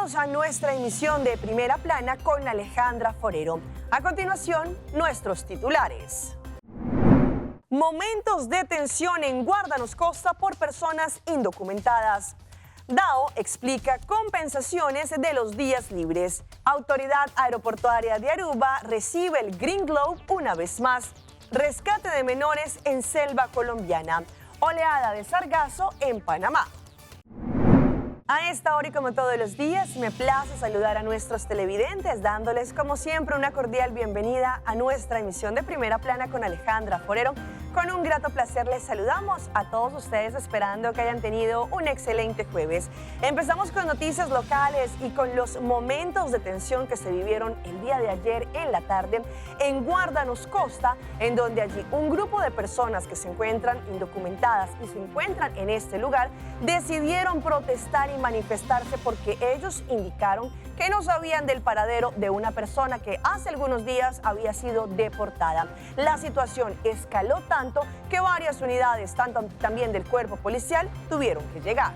Bienvenidos a nuestra emisión de Primera Plana con Alejandra Forero. A continuación, nuestros titulares. Momentos de tensión en Guardanos Costa por personas indocumentadas. DAO explica compensaciones de los días libres. Autoridad Aeroportuaria de Aruba recibe el Green Globe una vez más. Rescate de menores en selva colombiana. Oleada de sargazo en Panamá. A esta hora y como todos los días, me place saludar a nuestros televidentes, dándoles como siempre una cordial bienvenida a nuestra emisión de Primera Plana con Alejandra Forero. Con un grato placer les saludamos a todos ustedes, esperando que hayan tenido un excelente jueves. Empezamos con noticias locales y con los momentos de tensión que se vivieron el día de ayer en la tarde en Guardanos Costa, en donde allí un grupo de personas que se encuentran indocumentadas y se encuentran en este lugar decidieron protestar y manifestarse porque ellos indicaron que no sabían del paradero de una persona que hace algunos días había sido deportada. La situación escaló tanto que varias unidades, también del cuerpo policial, tuvieron que llegar.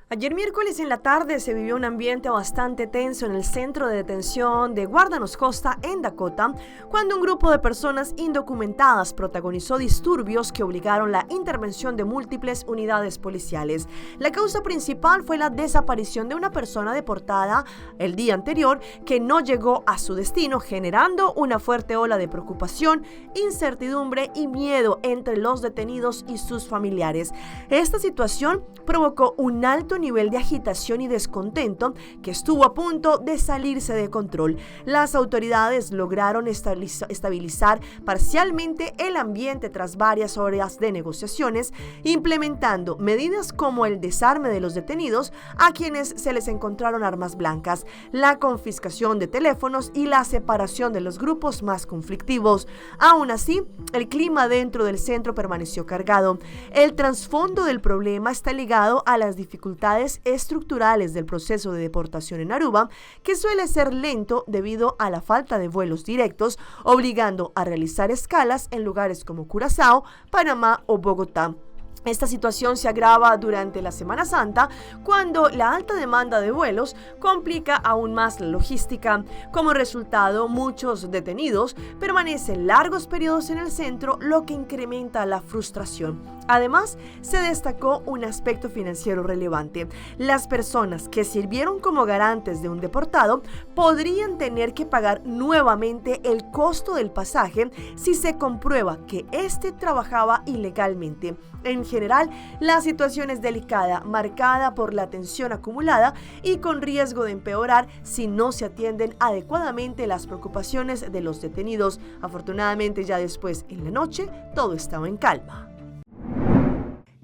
Ayer miércoles en la tarde se vivió un ambiente bastante tenso en el centro de detención de Guardanos Costa en Dakota, cuando un grupo de personas indocumentadas protagonizó disturbios que obligaron la intervención de múltiples unidades policiales. La causa principal fue la desaparición de una persona deportada el día anterior que no llegó a su destino, generando una fuerte ola de preocupación, incertidumbre y miedo entre los detenidos y sus familiares. Esta situación provocó un alto nivel de agitación y descontento que estuvo a punto de salirse de control. Las autoridades lograron estabilizar parcialmente el ambiente tras varias horas de negociaciones, implementando medidas como el desarme de los detenidos a quienes se les encontraron armas blancas, la confiscación de teléfonos y la separación de los grupos más conflictivos. Aún así, el clima dentro del centro permaneció cargado. El trasfondo del problema está ligado a las dificultades estructurales del proceso de deportación en Aruba, que suele ser lento debido a la falta de vuelos directos, obligando a realizar escalas en lugares como Curazao, Panamá o Bogotá. Esta situación se agrava durante la Semana Santa, cuando la alta demanda de vuelos complica aún más la logística. Como resultado, muchos detenidos permanecen largos periodos en el centro, lo que incrementa la frustración. Además, se destacó un aspecto financiero relevante. Las personas que sirvieron como garantes de un deportado podrían tener que pagar nuevamente el costo del pasaje si se comprueba que éste trabajaba ilegalmente. En general, la situación es delicada, marcada por la tensión acumulada y con riesgo de empeorar si no se atienden adecuadamente las preocupaciones de los detenidos. Afortunadamente, ya después, en la noche, todo estaba en calma.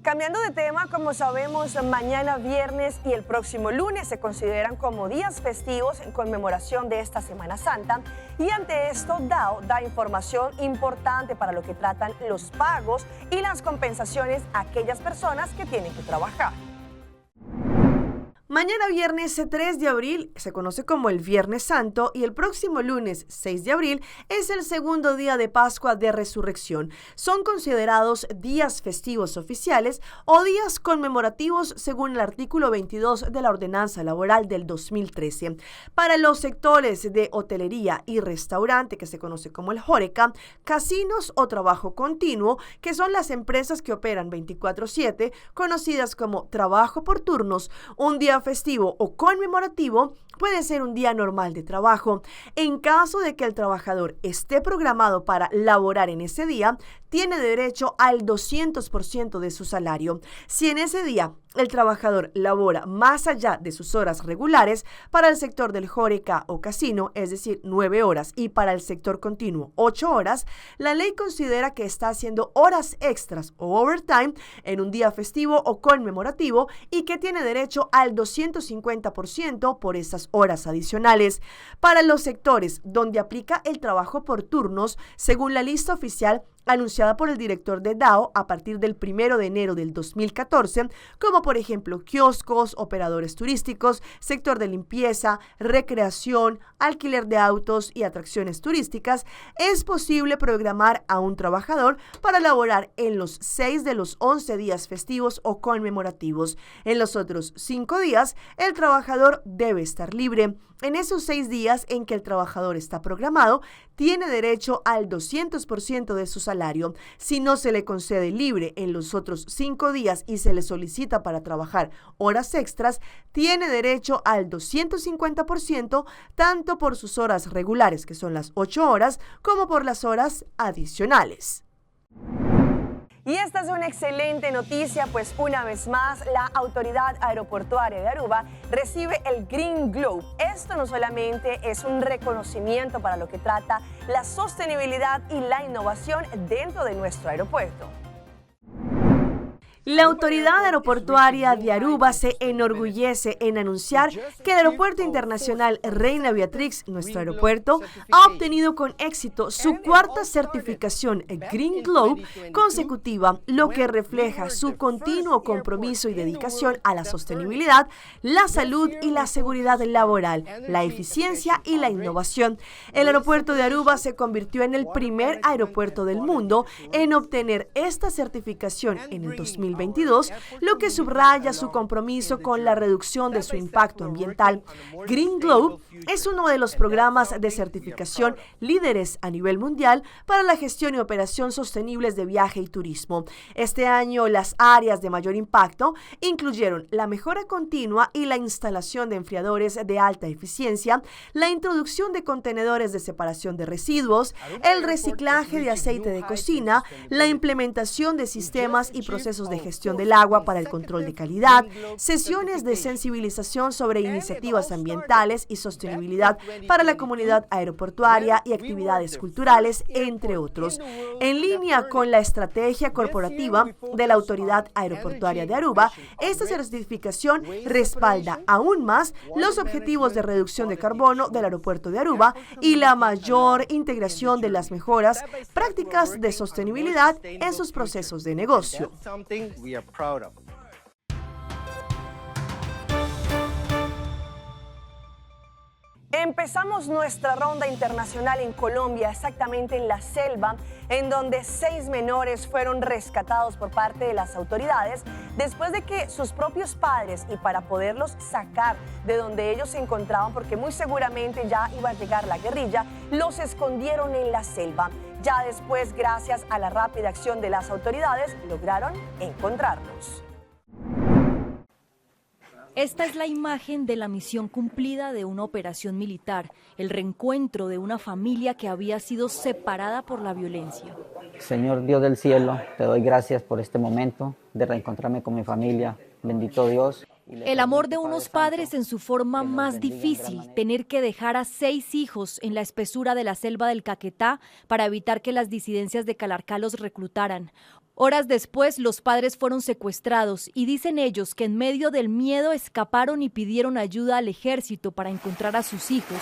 Cambiando de tema, como sabemos, mañana viernes y el próximo lunes se consideran como días festivos en conmemoración de esta Semana Santa, y ante esto DAO da información importante para lo que tratan los pagos y las compensaciones a aquellas personas que tienen que trabajar. Mañana viernes 3 de abril se conoce como el Viernes Santo y el próximo lunes 6 de abril es el segundo día de Pascua de Resurrección. Son considerados días festivos oficiales o días conmemorativos según el artículo 22 de la Ordenanza Laboral del 2013. Para los sectores de hotelería y restaurante, que se conoce como el Horeca, casinos o trabajo continuo, que son las empresas que operan 24/7, conocidas como trabajo por turnos, un día festivo o conmemorativo puede ser un día normal de trabajo. En caso de que el trabajador esté programado para laborar en ese día, tiene derecho al 200% de su salario. Si en ese día el trabajador labora más allá de sus horas regulares, para el sector del Horeca o casino, es decir, 9 horas, y para el sector continuo, 8 horas, la ley considera que está haciendo horas extras o overtime en un día festivo o conmemorativo y que tiene derecho al 250% por esas horas adicionales. Para los sectores donde aplica el trabajo por turnos, según la lista oficial, anunciada por el director de DAO a partir del 1 de enero del 2014, como por ejemplo kioscos, operadores turísticos, sector de limpieza, recreación, alquiler de autos y atracciones turísticas, es posible programar a un trabajador para laborar en los 6 de los 11 días festivos o conmemorativos. En los otros 5 días, el trabajador debe estar libre. En esos 6 días en que el trabajador está programado, tiene derecho al 200% de su salario. Si no se le concede libre en los otros 5 días y se le solicita para trabajar horas extras, tiene derecho al 250%, tanto por sus horas regulares, que son las 8 horas, como por las horas adicionales. Y esta es una excelente noticia, pues una vez más la Autoridad Aeroportuaria de Aruba recibe el Green Globe. Esto no solamente es un reconocimiento para lo que trata la sostenibilidad y la innovación dentro de nuestro aeropuerto. La Autoridad Aeroportuaria de Aruba se enorgullece en anunciar que el Aeropuerto Internacional Reina Beatrix, nuestro aeropuerto, ha obtenido con éxito su cuarta certificación Green Globe consecutiva, lo que refleja su continuo compromiso y dedicación a la sostenibilidad, la salud y la seguridad laboral, la eficiencia y la innovación. El aeropuerto de Aruba se convirtió en el primer aeropuerto del mundo en obtener esta certificación en el 2022, lo que subraya su compromiso con la reducción de su impacto ambiental. Green Globe es uno de los programas de certificación líderes a nivel mundial para la gestión y operación sostenibles de viaje y turismo. Este año, las áreas de mayor impacto incluyeron la mejora continua y la instalación de enfriadores de alta eficiencia, la introducción de contenedores de separación de residuos, el reciclaje de aceite de cocina, la implementación de sistemas y procesos de gestión del agua para el control de calidad, sesiones de sensibilización sobre iniciativas ambientales y sostenibilidad para la comunidad aeroportuaria y actividades culturales, entre otros. En línea con la estrategia corporativa de la Autoridad Aeroportuaria de Aruba, esta certificación respalda aún más los objetivos de reducción de carbono del aeropuerto de Aruba y la mayor integración de las mejoras prácticas de sostenibilidad en sus procesos de negocio. Empezamos nuestra ronda internacional en Colombia, exactamente en la selva, en donde 6 menores fueron rescatados por parte de las autoridades después de que sus propios padres, y para poderlos sacar de donde ellos se encontraban, porque muy seguramente ya iba a llegar la guerrilla, los escondieron en la selva. Ya después, gracias a la rápida acción de las autoridades, lograron encontrarlos. Esta es la imagen de la misión cumplida de una operación militar, el reencuentro de una familia que había sido separada por la violencia. Señor Dios del cielo, te doy gracias por este momento de reencontrarme con mi familia. Bendito Dios. El amor de unos padres en su forma más difícil, tener que dejar a 6 hijos en la espesura de la selva del Caquetá para evitar que las disidencias de Calarcá los reclutaran. Horas después, los padres fueron secuestrados y dicen ellos que en medio del miedo escaparon y pidieron ayuda al ejército para encontrar a sus hijos.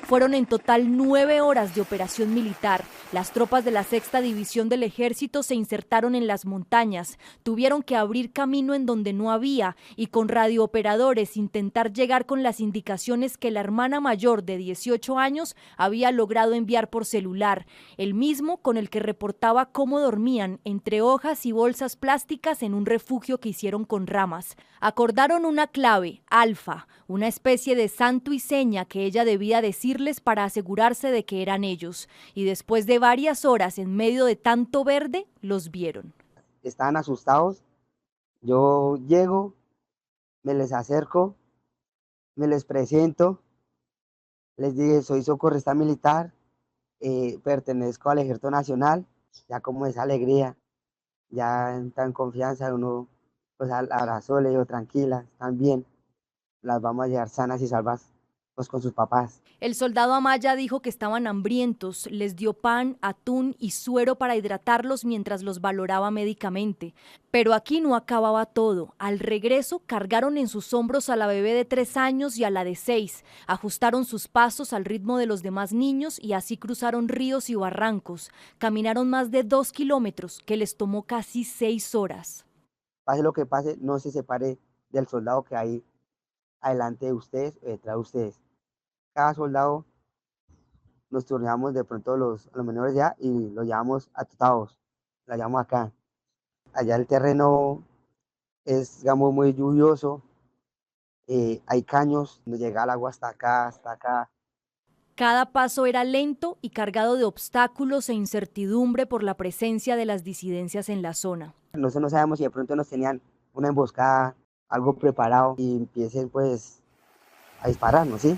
Fueron en total 9 horas de operación militar. Las tropas de la 6ª División del Ejército se insertaron en las montañas, tuvieron que abrir camino en donde no había y con radiooperadores intentar llegar con las indicaciones que la hermana mayor de 18 años había logrado enviar por celular, el mismo con el que reportaba cómo dormían entre hojas y bolsas plásticas en un refugio que hicieron con ramas. Acordaron una clave, alfa, una especie de santo y seña que ella debía decirles para asegurarse de que eran ellos, y después de varias horas en medio de tanto verde, los vieron. Estaban asustados, yo llego, me les acerco, me les presento, les dije, soy socorrista militar, pertenezco al Ejército Nacional, ya como esa alegría, ya en confianza, uno pues abrazó, le dijo, tranquila, están bien, las vamos a llevar sanas y salvas pues con sus papás. El soldado Amaya dijo que estaban hambrientos, les dio pan, atún y suero para hidratarlos mientras los valoraba médicamente. Pero aquí no acababa todo. Al regreso cargaron en sus hombros a la bebé de 3 años y a la de 6. Ajustaron sus pasos al ritmo de los demás niños y así cruzaron ríos y barrancos. Caminaron más de 2 kilómetros, que les tomó casi 6 horas. Pase lo que pase, no se separe del soldado que hay adelante de ustedes o detrás de ustedes. Cada soldado nos turnamos de pronto los menores ya y los llevamos a Totaos, la llevamos acá. Allá el terreno es, digamos, muy lluvioso, hay caños, nos llega el agua hasta acá, hasta acá. Cada paso era lento y cargado de obstáculos e incertidumbre por la presencia de las disidencias en la zona. Nosotros no sabemos si de pronto nos tenían una emboscada, algo preparado y empiecen pues a dispararnos, ¿sí?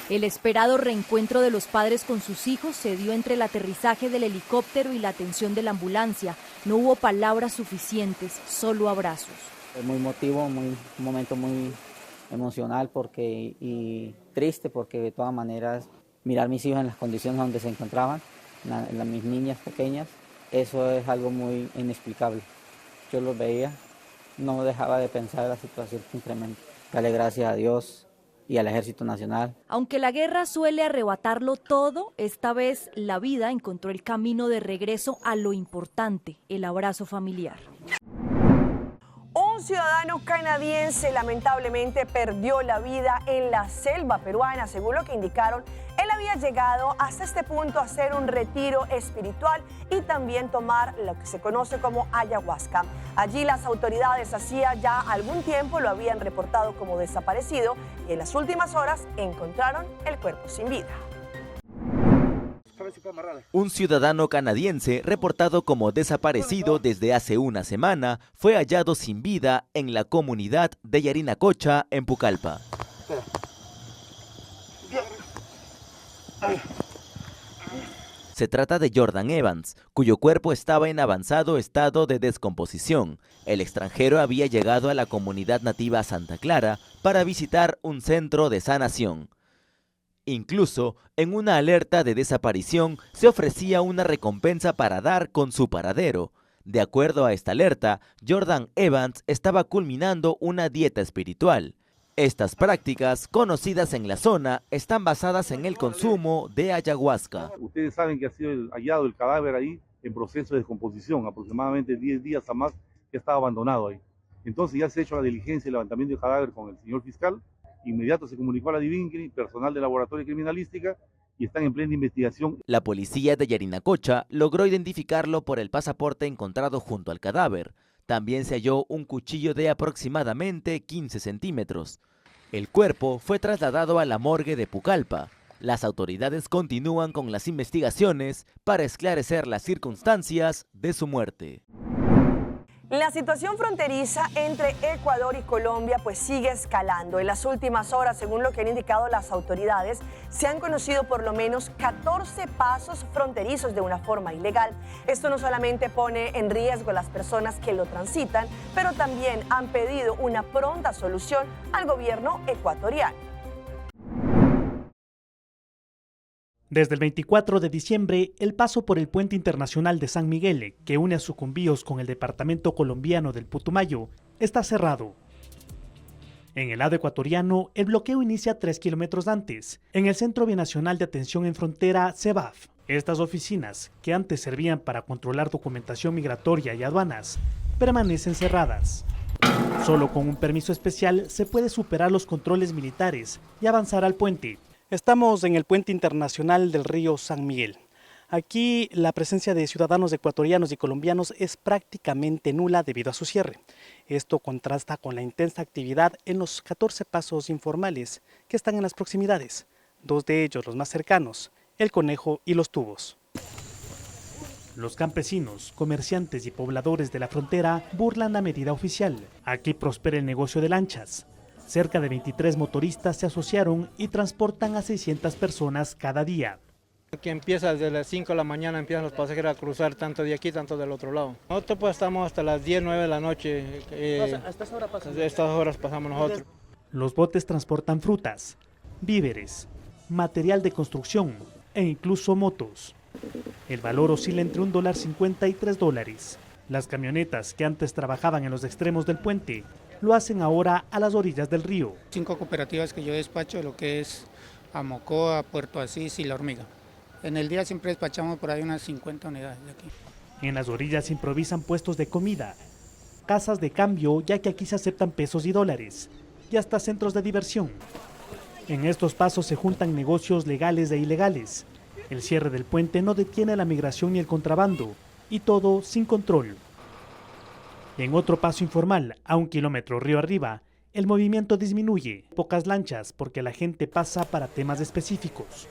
El esperado reencuentro de los padres con sus hijos se dio entre el aterrizaje del helicóptero y la atención de la ambulancia. No hubo palabras suficientes, solo abrazos. Es muy emotivo, un momento muy emocional y triste porque de todas maneras mirar a mis hijos en las condiciones donde se encontraban, mis niñas pequeñas, eso es algo muy inexplicable. Yo los veía, no dejaba de pensar en la situación simplemente. Darle gracias a Dios y al Ejército Nacional. Aunque la guerra suele arrebatarlo todo, esta vez la vida encontró el camino de regreso a lo importante, el abrazo familiar. Un ciudadano canadiense lamentablemente perdió la vida en la selva peruana. Según lo que indicaron, él había llegado hasta este punto a hacer un retiro espiritual y también tomar lo que se conoce como ayahuasca. Allí las autoridades hacía ya algún tiempo lo habían reportado como desaparecido y en las últimas horas encontraron el cuerpo sin vida. Un ciudadano canadiense reportado como desaparecido desde hace una semana fue hallado sin vida en la comunidad de Yarinacocha, en Pucallpa. Se trata de Jordan Evans, cuyo cuerpo estaba en avanzado estado de descomposición. El extranjero había llegado a la comunidad nativa Santa Clara para visitar un centro de sanación. Incluso, en una alerta de desaparición, se ofrecía una recompensa para dar con su paradero. De acuerdo a esta alerta, Jordan Evans estaba culminando una dieta espiritual. Estas prácticas, conocidas en la zona, están basadas en el consumo de ayahuasca. Ustedes saben que ha sido hallado el cadáver ahí en proceso de descomposición, aproximadamente 10 días a más que estaba abandonado ahí. Entonces ya se ha hecho la diligencia y levantamiento del cadáver con el señor fiscal. Inmediato se comunicó a la Divincri, personal del laboratorio de criminalística, y están en plena investigación. La policía de Yarinacocha logró identificarlo por el pasaporte encontrado junto al cadáver. También se halló un cuchillo de aproximadamente 15 centímetros. El cuerpo fue trasladado a la morgue de Pucallpa. Las autoridades continúan con las investigaciones para esclarecer las circunstancias de su muerte. La situación fronteriza entre Ecuador y Colombia pues sigue escalando. En las últimas horas, según lo que han indicado las autoridades, se han conocido por lo menos 14 pasos fronterizos de una forma ilegal. Esto no solamente pone en riesgo a las personas que lo transitan, pero también han pedido una pronta solución al gobierno ecuatoriano. Desde el 24 de diciembre, el paso por el puente internacional de San Miguel, que une a Sucumbíos con el departamento colombiano del Putumayo, está cerrado. En el lado ecuatoriano, el bloqueo inicia 3 kilómetros antes, en el Centro Binacional de Atención en Frontera, CEBAF. Estas oficinas, que antes servían para controlar documentación migratoria y aduanas, permanecen cerradas. Solo con un permiso especial se puede superar los controles militares y avanzar al puente. Estamos en el puente internacional del río San Miguel. Aquí la presencia de ciudadanos ecuatorianos y colombianos es prácticamente nula debido a su cierre. Esto contrasta con la intensa actividad en los 14 pasos informales que están en las proximidades. 2 de ellos, los más cercanos, El Conejo y Los Tubos. Los campesinos, comerciantes y pobladores de la frontera burlan la medida oficial. Aquí prospera el negocio de lanchas. Cerca de 23 motoristas se asociaron y transportan a 600 personas cada día. Que empieza desde las 5 de la mañana, empiezan los pasajeros a cruzar tanto de aquí, tanto del otro lado. Nosotros pues estamos hasta las 10, 9 de la noche. ¿A estas horas pasan? Estas horas pasamos nosotros. Los botes transportan frutas, víveres, material de construcción e incluso motos. El valor oscila entre $1.50 y $3. Las camionetas que antes trabajaban en los extremos del puente lo hacen ahora a las orillas del río. 5 cooperativas que yo despacho, lo que es a Mocoa, Puerto Asís y La Hormiga. En el día siempre despachamos por ahí unas 50 unidades de aquí. En las orillas improvisan puestos de comida, casas de cambio, ya que aquí se aceptan pesos y dólares, y hasta centros de diversión. En estos pasos se juntan negocios legales e ilegales. El cierre del puente no detiene la migración ni el contrabando, y todo sin control. En otro paso informal, a 1 kilómetro río arriba, el movimiento disminuye. Pocas lanchas porque la gente pasa para temas específicos.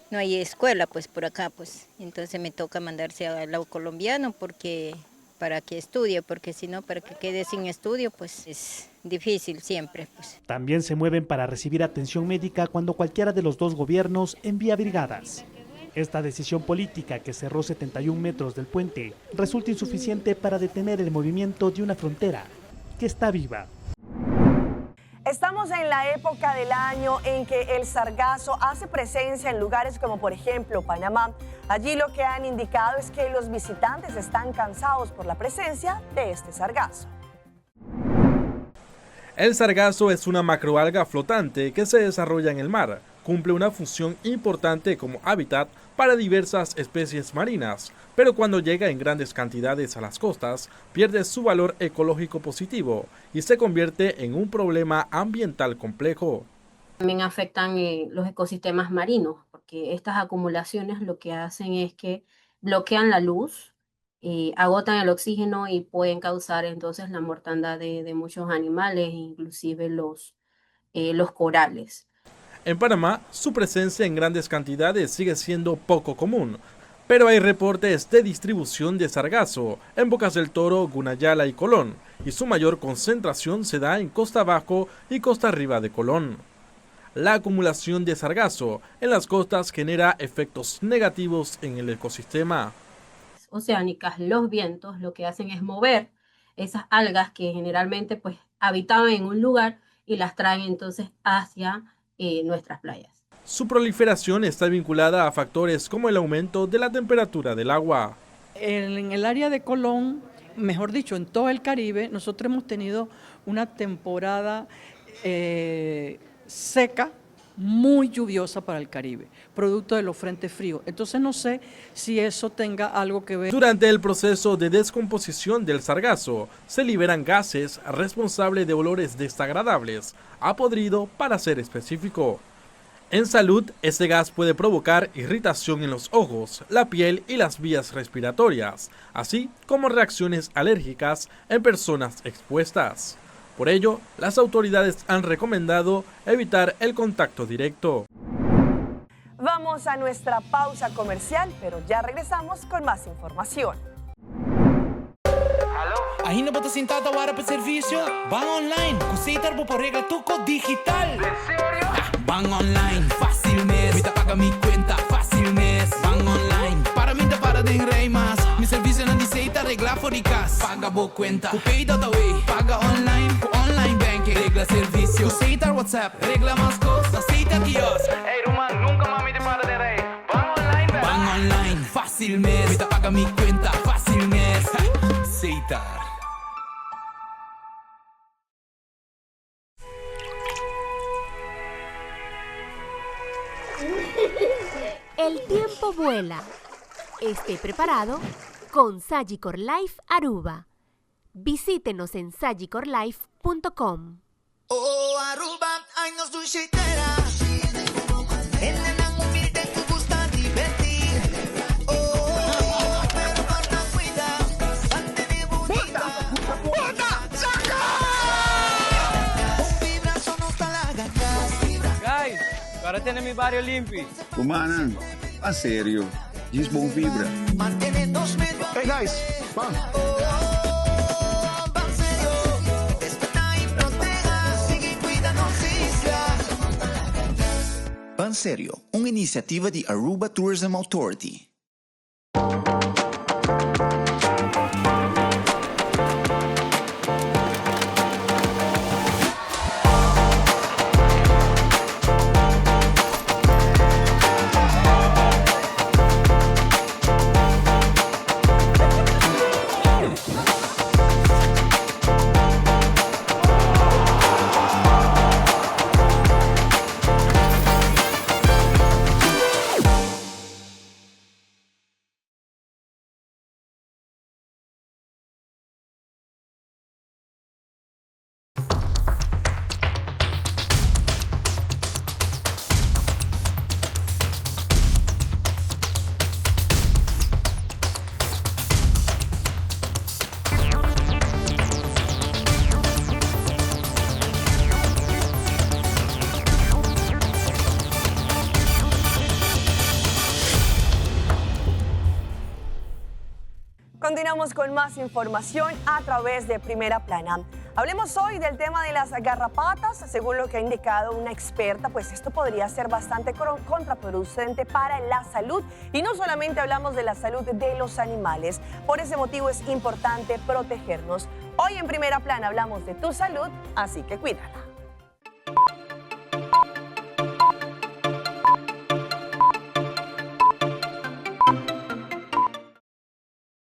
No hay escuela pues por acá, pues entonces me toca mandarse al lado colombiano porque para que estudie, porque si no, para que quede sin estudio, pues es difícil siempre. Pues. También se mueven para recibir atención médica cuando cualquiera de los dos gobiernos envía brigadas. Esta decisión política, que cerró 71 metros del puente, resulta insuficiente para detener el movimiento de una frontera que está viva. Estamos en la época del año en que el sargazo hace presencia en lugares como por ejemplo Panamá. Allí lo que han indicado es que los visitantes están cansados por la presencia de este sargazo. El sargazo es una macroalga flotante que se desarrolla en el mar. Cumple una función importante como hábitat para diversas especies marinas, pero cuando llega en grandes cantidades a las costas, pierde su valor ecológico positivo y se convierte en un problema ambiental complejo. También afectan los ecosistemas marinos, porque estas acumulaciones lo que hacen es que bloquean la luz, agotan el oxígeno y pueden causar entonces la mortandad de muchos animales, inclusive los corales. En Panamá, su presencia en grandes cantidades sigue siendo poco común, pero hay reportes de distribución de sargazo en Bocas del Toro, Gunayala y Colón, y su mayor concentración se da en Costa Abajo y Costa Arriba de Colón. La acumulación de sargazo en las costas genera efectos negativos en el ecosistema. Oceánicas, los vientos lo que hacen es mover esas algas que generalmente pues habitaban en un lugar y las traen entonces hacia nuestras playas. Su proliferación está vinculada a factores como el aumento de la temperatura del agua. En el área de Colón, mejor dicho, en todo el Caribe, nosotros hemos tenido una temporada seca, muy lluviosa para el Caribe, producto de los frentes fríos. Entonces no sé si eso tenga algo que ver. Durante el proceso de descomposición del sargazo, se liberan gases responsables de olores desagradables, a podrido para ser específico. En salud, este gas puede provocar irritación en los ojos, la piel y las vías respiratorias, así como reacciones alérgicas en personas expuestas. Por ello, las autoridades han recomendado evitar el contacto directo. Vamos a nuestra pausa comercial, pero ya regresamos con más información. Ainda bota sentado agora para serviço? Van online, Cusitar vou por regla tuco digital. ¿En serio? Van online, fácil mes. Me paga mi cuenta, fácil mes. Van online, para mí te para de rei mas. Mi serviço não aceita regla fóricas. Paga boa cuenta, Cupay Dataway. Paga online, online banking. Regla serviço, Cusitar WhatsApp. Regla mais cosas, aceita kiosco. Hey Roman, nunca más me te para de rei. Van online, van online, fácil mes. Me paga mi cuenta, fácil mes. Aceitar. El tiempo vuela. Esté preparado con Sagicor Life Aruba. Visítenos en sagicorlife.com. Oh, Aruba, años de cheitera. En la humilde que gusta divertir. Oh, pero guarda cuidado. Mantenemos ¡Bota! ¡Saca! Con vibrazo no está la gata. Guys, agora tem mi barrio limpi. Kumana, a sério, diz bom vibra. Hey guys, come on. Banserio, uma iniciativa de Aruba Tourism Authority. Continuamos con más información a través de Primera Plana. Hablemos hoy del tema de las garrapatas. Según lo que ha indicado una experta, pues esto podría ser bastante contraproducente para la salud. Y no solamente hablamos de la salud de los animales, por ese motivo es importante protegernos. Hoy en Primera Plana hablamos de tu salud, así que cuídala.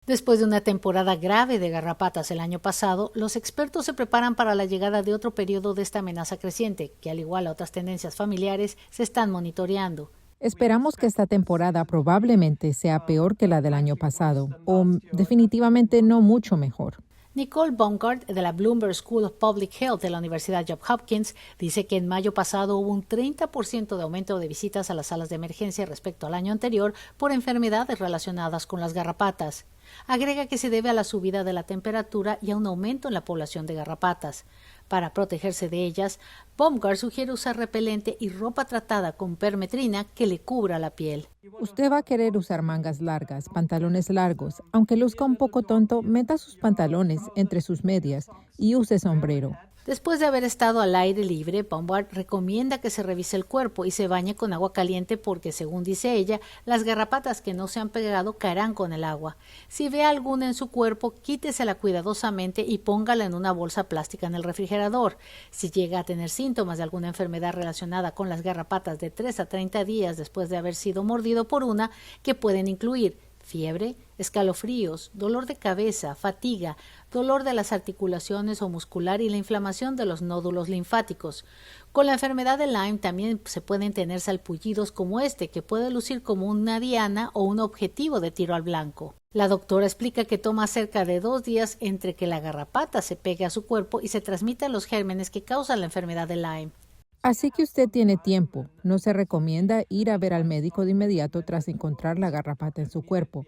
Después de una temporada grave de garrapatas el año pasado, los expertos se preparan para la llegada de otro periodo de esta amenaza creciente, que al igual a otras tendencias familiares, se están monitoreando. Esperamos que esta temporada probablemente sea peor que la del año pasado, o definitivamente no mucho mejor. Nicole Baumgart, de la Bloomberg School of Public Health de la Universidad Johns Hopkins, dice que en mayo pasado hubo un 30% de aumento de visitas a las salas de emergencia respecto al año anterior por enfermedades relacionadas con las garrapatas. Agrega que se debe a la subida de la temperatura y a un aumento en la población de garrapatas. Para protegerse de ellas, Baumgart sugiere usar repelente y ropa tratada con permetrina que le cubra la piel. Usted va a querer usar mangas largas, pantalones largos. Aunque luzca un poco tonto, meta sus pantalones entre sus medias y use sombrero. Después de haber estado al aire libre, Baumgart recomienda que se revise el cuerpo y se bañe con agua caliente porque, según dice ella, las garrapatas que no se han pegado caerán con el agua. Si ve alguna en su cuerpo, quítesela cuidadosamente y póngala en una bolsa plástica en el refrigerador. Si llega a tener síntomas de alguna enfermedad relacionada con las garrapatas de 3 a 30 días después de haber sido mordido por una, que pueden incluir fiebre, escalofríos, dolor de cabeza, fatiga, dolor de las articulaciones o muscular y la inflamación de los nódulos linfáticos. Con la enfermedad de Lyme también se pueden tener salpullidos como este, que puede lucir como una diana o un objetivo de tiro al blanco. La doctora explica que toma cerca de 2 días entre que la garrapata se pegue a su cuerpo y se transmitan los gérmenes que causan la enfermedad de Lyme. Así que usted tiene tiempo. No se recomienda ir a ver al médico de inmediato tras encontrar la garrapata en su cuerpo.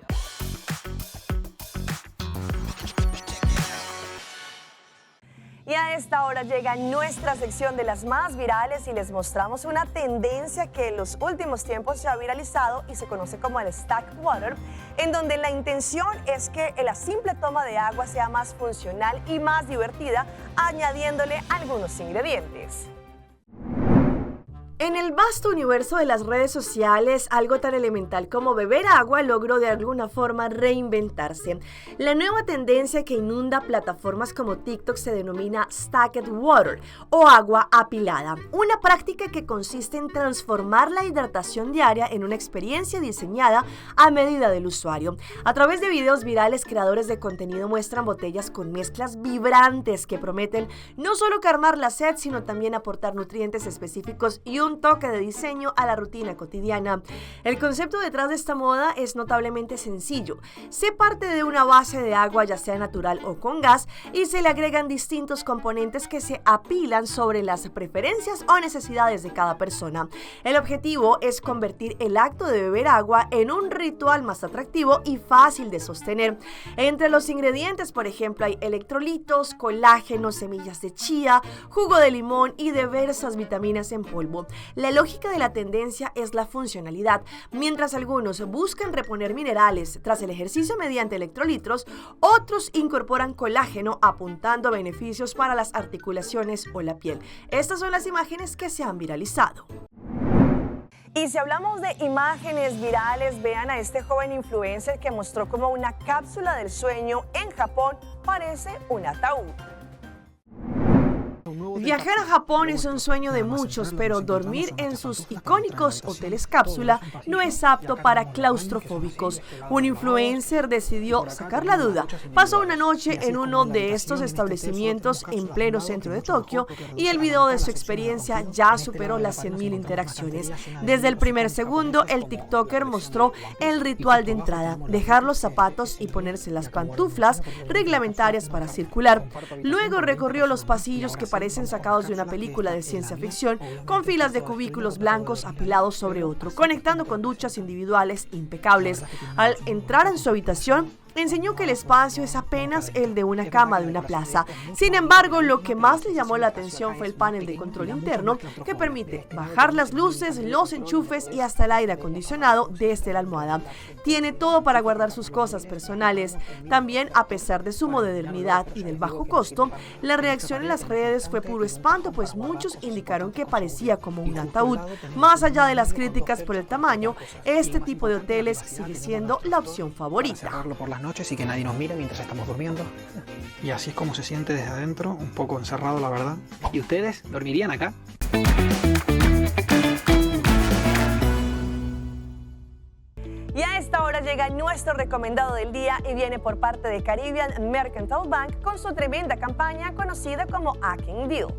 Y a esta hora llega nuestra sección de las más virales y les mostramos una tendencia que en los últimos tiempos se ha viralizado y se conoce como el stack water, en donde la intención es que la simple toma de agua sea más funcional y más divertida, añadiéndole algunos ingredientes. En el vasto universo de las redes sociales, algo tan elemental como beber agua logró de alguna forma reinventarse. La nueva tendencia que inunda plataformas como TikTok se denomina Stacked Water o agua apilada, una práctica que consiste en transformar la hidratación diaria en una experiencia diseñada a medida del usuario. A través de videos virales, creadores de contenido muestran botellas con mezclas vibrantes que prometen no solo calmar la sed, sino también aportar nutrientes específicos y un toque de diseño a la rutina cotidiana. El concepto detrás de esta moda es notablemente sencillo. Se parte de una base de agua, ya sea natural o con gas, y se le agregan distintos componentes que se apilan sobre las preferencias o necesidades de cada persona. El objetivo es convertir el acto de beber agua en un ritual más atractivo y fácil de sostener. Entre los ingredientes, por ejemplo, hay electrolitos, colágeno, semillas de chía, jugo de limón y diversas vitaminas en polvo. La lógica de la tendencia es la funcionalidad. Mientras algunos buscan reponer minerales tras el ejercicio mediante electrolitos, otros incorporan colágeno apuntando a beneficios para las articulaciones o la piel. Estas son las imágenes que se han viralizado. Y si hablamos de imágenes virales, vean a este joven influencer que mostró cómo una cápsula del sueño en Japón parece un ataúd. Viajar a Japón es un sueño de muchos, pero dormir en sus icónicos hoteles cápsula no es apto para claustrofóbicos. Un influencer decidió sacar la duda. Pasó una noche en uno de estos establecimientos en pleno centro de Tokio y el video de su experiencia ya superó las 100,000 interacciones. Desde el primer segundo, el TikToker mostró el ritual de entrada: dejar los zapatos y ponerse las pantuflas reglamentarias para circular. Luego recorrió los pasillos que parecen sacados de una película de ciencia ficción, con filas de cubículos blancos apilados sobre otro, conectando con duchas individuales impecables. Al entrar en su habitación, enseñó que el espacio es apenas el de una cama de una plaza. Sin embargo, lo que más le llamó la atención fue el panel de control interno que permite bajar las luces, los enchufes y hasta el aire acondicionado desde la almohada. Tiene todo para guardar sus cosas personales. También, a pesar de su modernidad y del bajo costo, la reacción en las redes fue puro espanto, pues muchos indicaron que parecía como un ataúd. Más allá de las críticas por el tamaño, este tipo de hoteles sigue siendo la opción favorita. Cerrarlo por las noches y que nadie nos mire mientras estamos durmiendo. Y así es como se siente desde adentro, un poco encerrado, la verdad. ¿Y ustedes dormirían acá? Y a esta hora llega nuestro recomendado del día y viene por parte de Caribbean Mercantile Bank con su tremenda campaña conocida como A King Deal.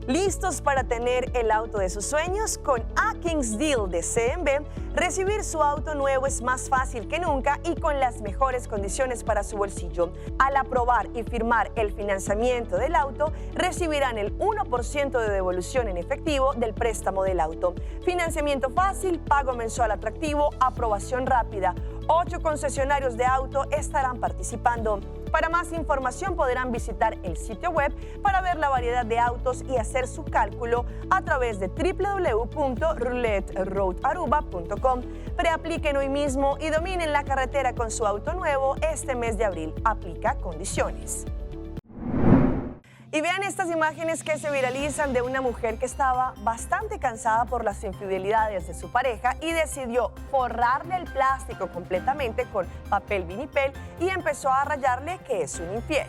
¿Listos para tener el auto de sus sueños? Con A King's Deal de CMB, recibir su auto nuevo es más fácil que nunca y con las mejores condiciones para su bolsillo. Al aprobar y firmar el financiamiento del auto, recibirán el 1% de devolución en efectivo del préstamo del auto. Financiamiento fácil, pago mensual atractivo, aprobación rápida. 8 concesionarios de auto estarán participando. Para más información podrán visitar el sitio web para ver la variedad de autos y hacer su cálculo a través de www.rouletteroadaruba.com. Preapliquen hoy mismo y dominen la carretera con su auto nuevo este mes de abril. Aplica condiciones. Y vean estas imágenes que se viralizan de una mujer que estaba bastante cansada por las infidelidades de su pareja y decidió forrarle el plástico completamente con papel vinipel y empezó a rayarle que es un infiel.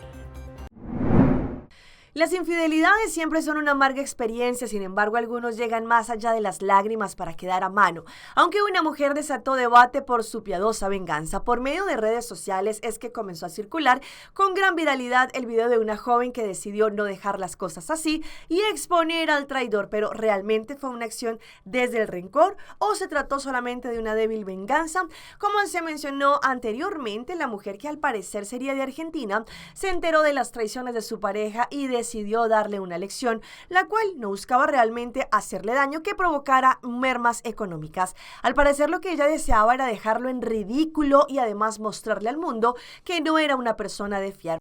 Las infidelidades siempre son una amarga experiencia, sin embargo, algunos llegan más allá de las lágrimas para quedar a mano. Aunque una mujer desató debate por su piadosa venganza, por medio de redes sociales es que comenzó a circular con gran viralidad el video de una joven que decidió no dejar las cosas así y exponer al traidor, pero ¿realmente fue una acción desde el rencor o se trató solamente de una débil venganza? Como se mencionó anteriormente, la mujer, que al parecer sería de Argentina, se enteró de las traiciones de su pareja y decidió darle una lección, la cual no buscaba realmente hacerle daño que provocara mermas económicas. Al parecer lo que ella deseaba era dejarlo en ridículo y además mostrarle al mundo que no era una persona de fiar.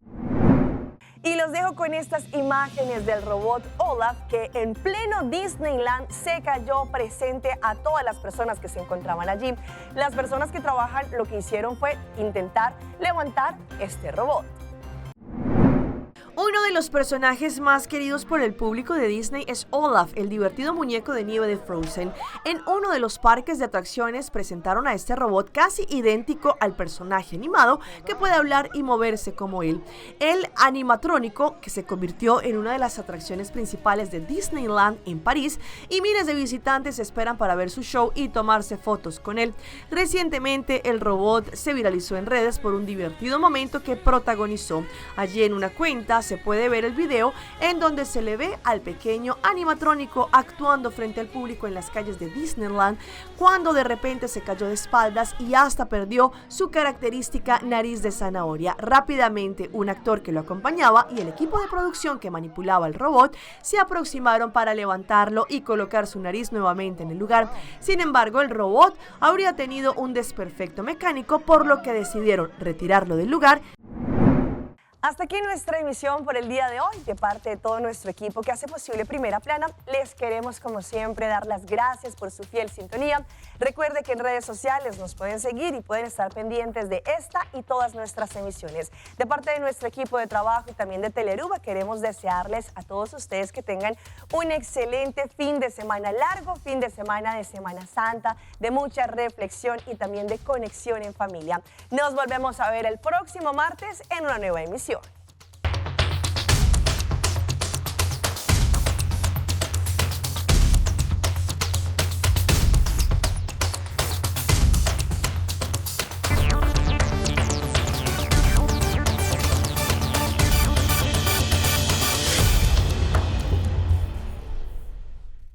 Y los dejo con estas imágenes del robot Olaf que en pleno Disneyland se cayó presente a todas las personas que se encontraban allí. Las personas que trabajan lo que hicieron fue intentar levantar este robot. Uno de los personajes más queridos por el público de Disney es Olaf, el divertido muñeco de nieve de Frozen. En uno de los parques de atracciones presentaron a este robot casi idéntico al personaje animado que puede hablar y moverse como él. El animatrónico, que se convirtió en una de las atracciones principales de Disneyland en París, y miles de visitantes esperan para ver su show y tomarse fotos con él. Recientemente el robot se viralizó en redes por un divertido momento que protagonizó. Allí en una cuenta se puede ver el video en donde se le ve al pequeño animatrónico actuando frente al público en las calles de Disneyland cuando de repente se cayó de espaldas y hasta perdió su característica nariz de zanahoria. Rápidamente un actor que lo acompañaba y el equipo de producción que manipulaba el robot se aproximaron para levantarlo y colocar su nariz nuevamente en el lugar. Sin embargo, el robot habría tenido un desperfecto mecánico, por lo que decidieron retirarlo del lugar. Hasta aquí nuestra emisión por el día de hoy. De parte de todo nuestro equipo que hace posible Primera Plana, les queremos como siempre dar las gracias por su fiel sintonía. Recuerde que en redes sociales nos pueden seguir y pueden estar pendientes de esta y todas nuestras emisiones. De parte de nuestro equipo de trabajo y también de Teleruba, queremos desearles a todos ustedes que tengan un excelente fin de semana, largo fin de Semana Santa, de mucha reflexión y también de conexión en familia. Nos volvemos a ver el próximo martes en una nueva emisión.